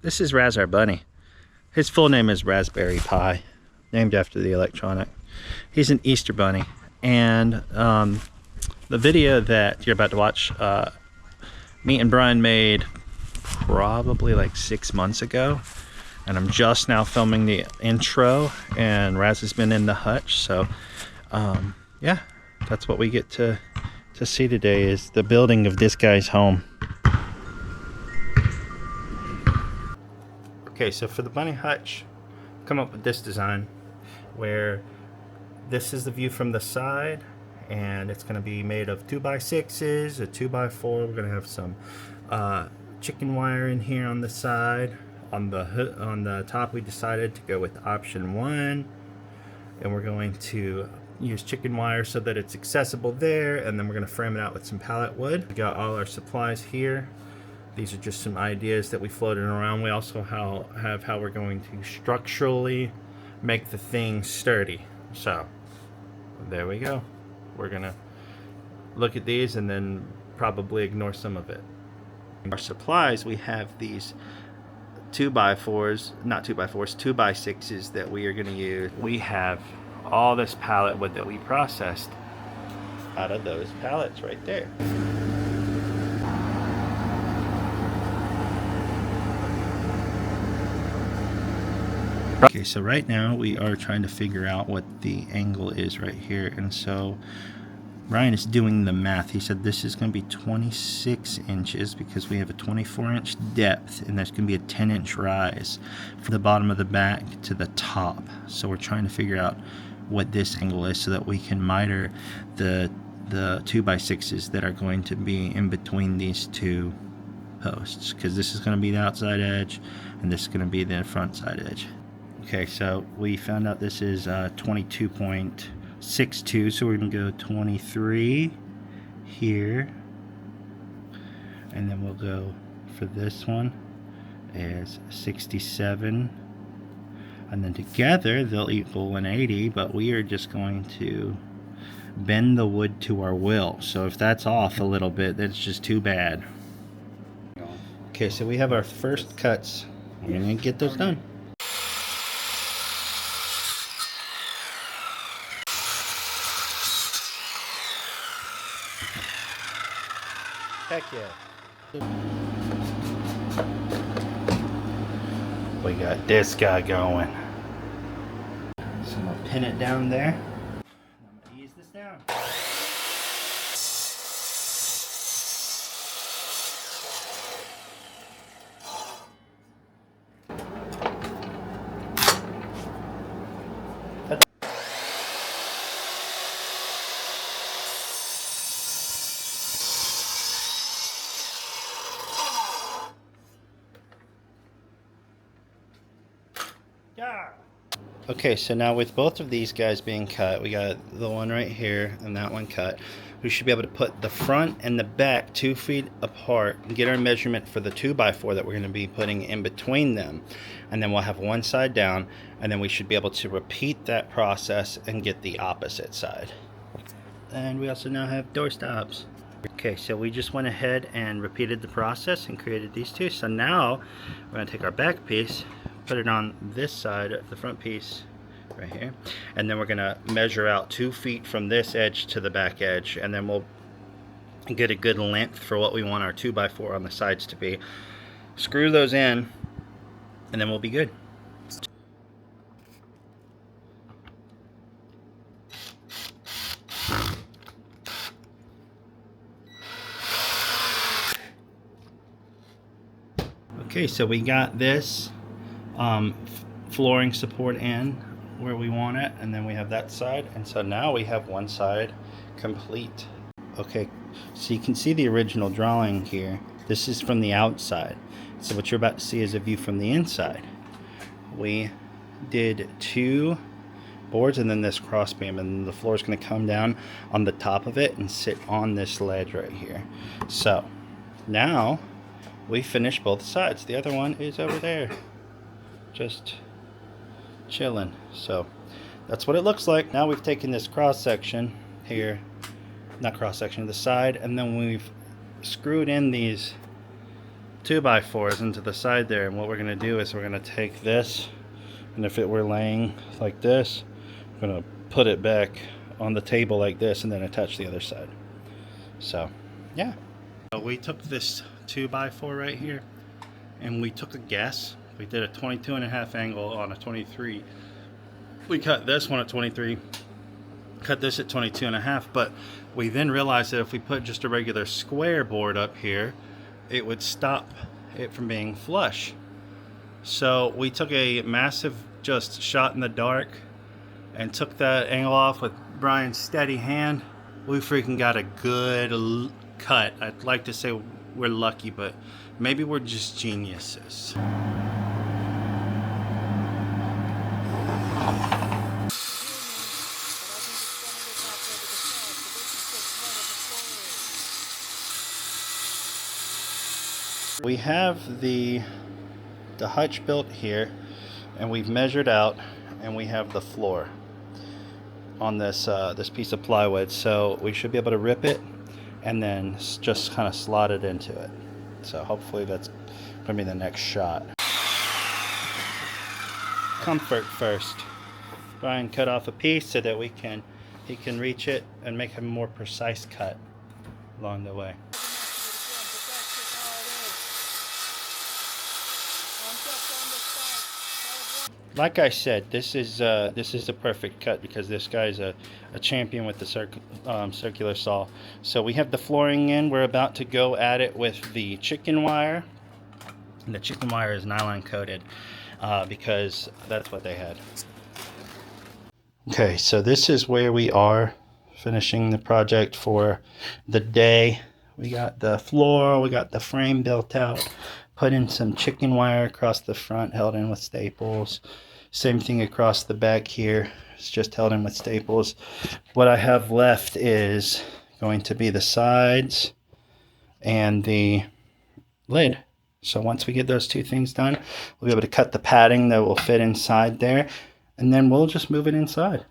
This is Raz, our bunny. His full name is Raspberry Pi, named after the electronic. He's an Easter bunny. And the video that you're about to watch, me and Brian made probably like 6 months ago. And I'm just now filming the intro, and Raz has been in the hutch. So yeah, that's what we get to see today, is the building of this guy's home. Okay, so for the bunny hutch, I've come up with this design where this is the view from the side, and it's going to be made of 2x6s, a 2x4. We're going to have some chicken wire in here on the side. On the top, we decided to go with option 1, and we're going to use chicken wire so that it's accessible there, and then we're going to frame it out with some pallet wood. We got all our supplies here. These are just some ideas that we floated around. We also have how we're going to structurally make the thing sturdy. So there we go. We're gonna look at these and then probably ignore some of it. Our supplies, we have these 2x4s, not 2x4s, 2x6s that we are gonna use. We have all this pallet wood that we processed out of those pallets right there. Okay, so right now we are trying to figure out what the angle is right here, and so Ryan is doing the math. He said this is going to be 26 inches because we have a 24-inch depth, and there's going to be a 10-inch rise from the bottom of the back to the top. So we're trying to figure out what this angle is so that we can miter the 2x6s that are going to be in between these two posts, because this is going to be the outside edge and this is going to be the front side edge. Okay, so we found out this is 22.62, so we're going to go 23 here, and then we'll go for this one as 67, and then together they'll equal 180, but we are just going to bend the wood to our will. So if that's off a little bit, that's just too bad. Okay, so we have our first cuts. We're going to get those done. Heck yeah. We got this guy going. So I'm gonna pin it down there. I'm gonna ease this down. Yeah. Okay, so now with both of these guys being cut, we got the one right here and that one cut. We should be able to put the front and the back 2 feet apart and get our measurement for the 2x4 that we're going to be putting in between them. And then we'll have one side down, and then we should be able to repeat that process and get the opposite side. And we also now have door stops. Okay, so we just went ahead and repeated the process and created these two. So now we're going to take our back piece, put it on this side of the front piece right here, and then we're going to measure out 2 feet from this edge to the back edge, and then we'll get a good length for what we want our 2x4 on the sides to be. Screw those in, and then we'll be good. Okay, so we got this flooring support in where we want it, and then we have that side, and so now we have one side complete. Okay, so you can see the original drawing here. This is from the outside, so what you're about to see is a view from the inside. We did 2 boards and then this cross beam, and the floor is going to come down on the top of it and sit on this ledge right here. So now we finished both sides. The other one is over there, just chilling. So that's what it looks like. Now we've taken this cross section here, not cross section, the side, and then we've screwed in these 2x4s into the side there, and what we're going to do is we're going to take this, and if it were laying like this, we're going to put it back on the table like this and then attach the other side. So yeah, so we took this 2x4 right here and we took a guess. We did a 22.5 angle on a 23. We cut this one at 23, cut this at 22.5, but we then realized that if we put just a regular square board up here, it would stop it from being flush. So we took a massive just shot in the dark and took that angle off with Brian's steady hand. We freaking got a good cut. I'd like to say we're lucky, but maybe we're just geniuses. We have the hutch built here, and we've measured out, and we have the floor on this this piece of plywood, so we should be able to rip it and then just kind of slot it into it. So hopefully that's gonna be the next shot. Comfort first. Brian cut off a piece so that he can reach it and make a more precise cut along the way. Like I said, this is a perfect cut because this guy's a champion with the circular saw. So we have the flooring in. We're about to go at it with the chicken wire. And the chicken wire is nylon coated because that's what they had. Okay, so this is where we are finishing the project for the day. We got the floor, we got the frame built out, put in some chicken wire across the front, held in with staples. Same thing across the back here, it's just held in with staples. What I have left is going to be the sides and the lid. So once we get those two things done, we'll be able to cut the padding that will fit inside there, and then we'll just move it inside.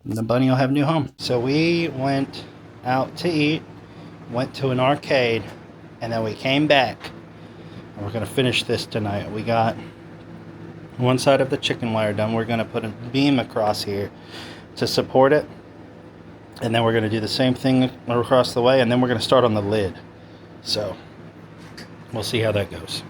And the bunny will have a new home. So we went out to eat, went to an arcade, and then we came back. And we're gonna finish this tonight. We got one side of the chicken wire done. We're gonna put a beam across here to support it. And then we're gonna do the same thing across the way, and then we're gonna start on the lid. So we'll see how that goes.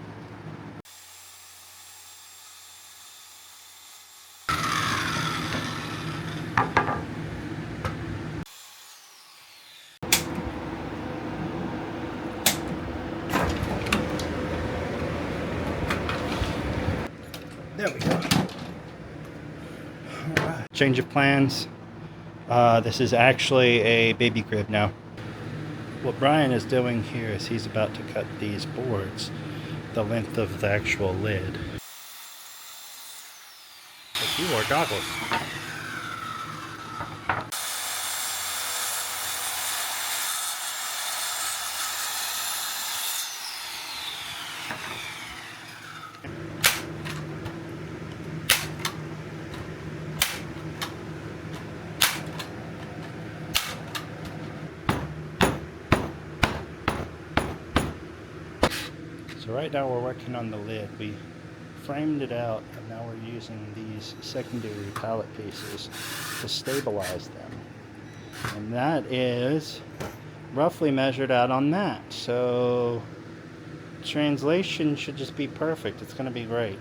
There we go. All right. Change of plans. This is actually a baby crib now. What Brian is doing here is he's about to cut these boards the length of the actual lid. But you wore goggles. So right now we're working on the lid. We framed it out, and now we're using these secondary pallet pieces to stabilize them. And that is roughly measured out on that. So translation should just be perfect. It's going to be great.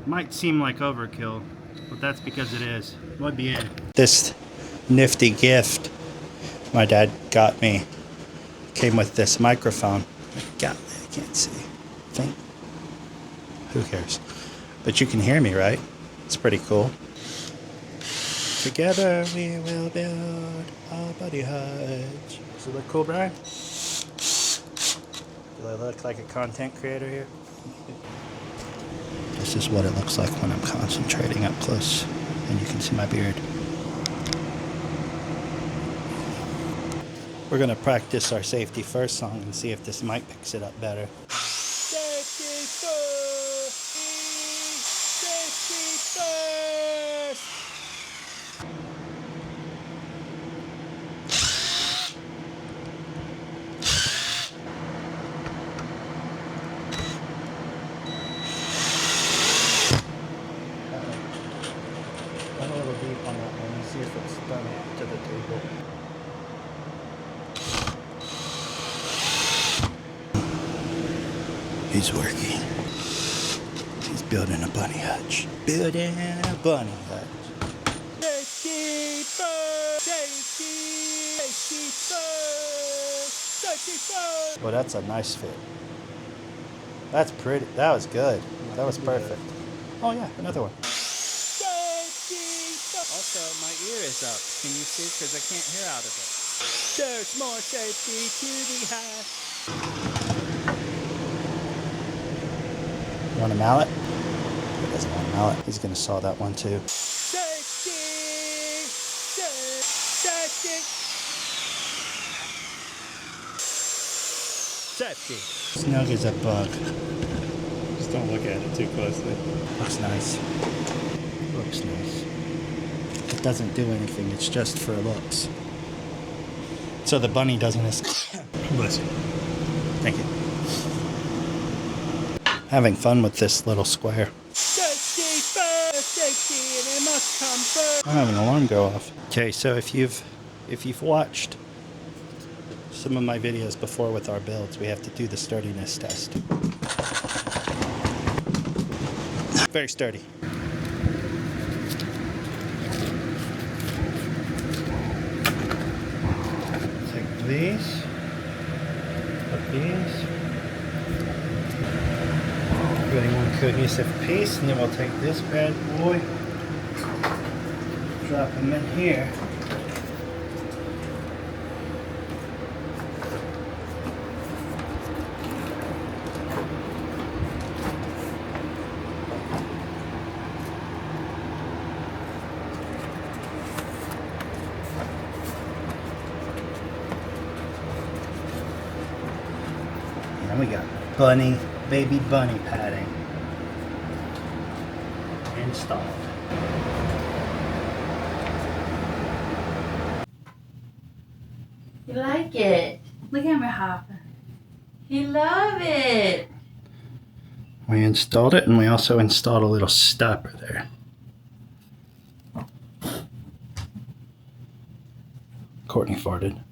Might seem like overkill, but that's because it is. Muy bien. This nifty gift my dad got me came with this microphone. I can't see. Think? Who cares? But you can hear me, right? It's pretty cool. Together we will build a buddy hutch. Does it look cool, Brian? Do I look like a content creator here? This is what it looks like when I'm concentrating up close, and you can see my beard. We're gonna practice our safety first song and see if this mic picks it up better. Safety first! Went a little deep on that one. Let's see if it's done to the table. He's working. He's building a bunny hutch. Building a bunny hutch. Safety first! Safety! Safety first! Safety first! Well, that's a nice fit. That's pretty. That was good. That was perfect. Oh yeah, another one. Also, my ear is up. Can you see? Because I can't hear out of it. There's more safety to be had. You want a mallet? He doesn't want a mallet. He's going to saw that one too. Safety! Safety! Safety! Snug as a bug. Just don't look at it too closely. Looks nice. Looks nice. It doesn't do anything, it's just for looks. So the bunny doesn't escape. Bless you. Thank you. Having fun with this little square. Safety first, safety, and it must come first. I'm having an alarm go off. Okay, so if you've watched some of my videos before with our builds, we have to do the sturdiness test. Very sturdy. These, put these, putting one cohesive piece, and then we'll take this bad boy, drop him in here. And we got baby bunny padding installed. You like it? Look at me happy. You love it. We installed it, and we also installed a little stopper there. Courtney farted.